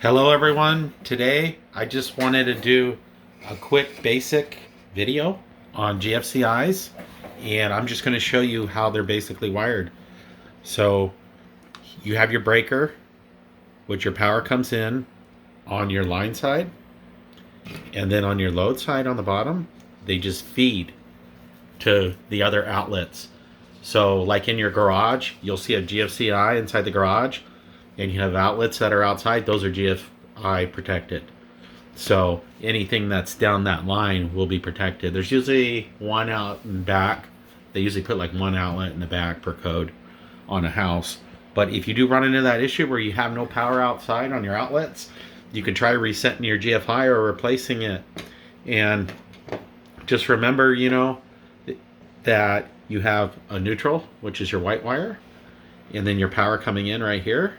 Hello everyone. Today I just wanted to do a quick basic video on GFCIs, and I'm just going to show you how they're basically wired. So you have your breaker, which your power comes in on your line side, and then on your load side on the bottom they just feed to the other outlets. So like in your garage, you'll see a GFCI inside the garage, and you have outlets that are outside. Those are GFI protected. So anything that's down that line will be protected. There's usually one out in back. They usually put like one outlet in the back per code on a house. But if you do run into that issue where you have no power outside on your outlets, you can try resetting your GFI or replacing it. And just remember, that you have a neutral, which is your white wire, and then your power coming in right here,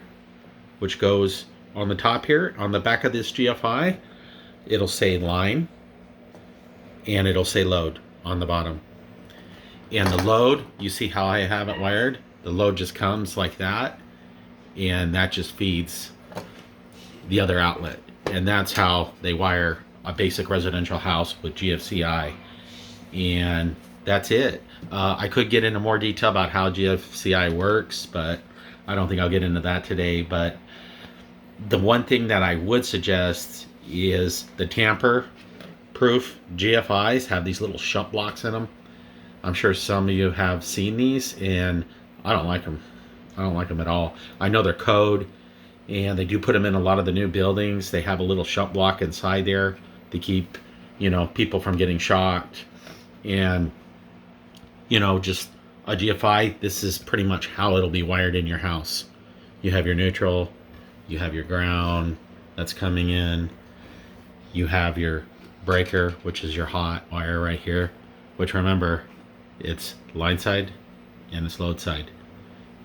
which goes on the top here. On the back of this GFI, it'll say line and it'll say load on the bottom. And the load, you see how I have it wired? The load just comes like that, and that just feeds the other outlet. And that's how they wire a basic residential house with GFCI. And that's it. I could get into more detail about how GFCI works, but I don't think I'll get into that today. But the one thing that I would suggest is the tamper proof GFIs have these little shunt blocks in them. I'm sure some of you have seen these, and I don't like them. I don't like them at all. I know they're code, and they do put them in a lot of the new buildings. They have a little shunt block inside there to keep, people from getting shocked. And, just a GFI, this is pretty much how it'll be wired in your house. You have your neutral, you have your ground that's coming in, you have your breaker, which is your hot wire right here, which, remember, it's line side and it's load side.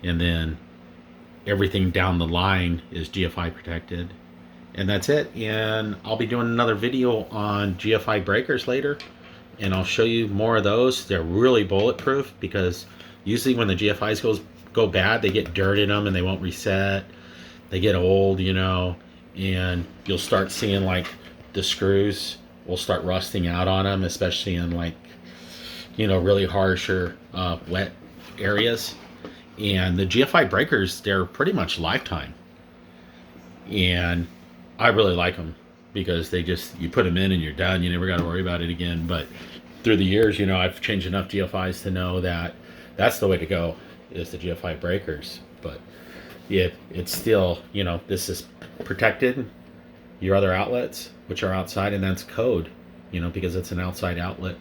And then everything down the line is GFI protected. And that's it. And I'll be doing another video on GFI breakers later, and I'll show you more of those. They're really bulletproof, because usually when the GFIs go bad, they get dirt in them and they won't reset. They get old, and you'll start seeing like the screws will start rusting out on them, especially in like, really harsh or wet areas. And the GFI breakers, they're pretty much lifetime. And I really like them, because you put them in and you're done. You never got to worry about it again. But through the years, I've changed enough GFIs to know that that's the way to go, is the GFI breakers. But yeah, it's still, this is protected. Your other outlets, which are outside, and that's code, because it's an outside outlet.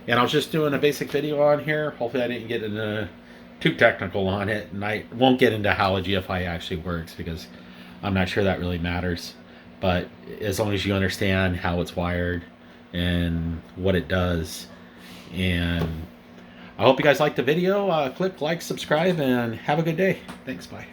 And I was just doing a basic video on here. Hopefully I didn't get into too technical on it, and I won't get into how a GFI actually works, because I'm not sure that really matters. But as long as you understand how it's wired and what it does. And I hope you guys liked the video. Click like, subscribe, and have a good day. Thanks. Bye.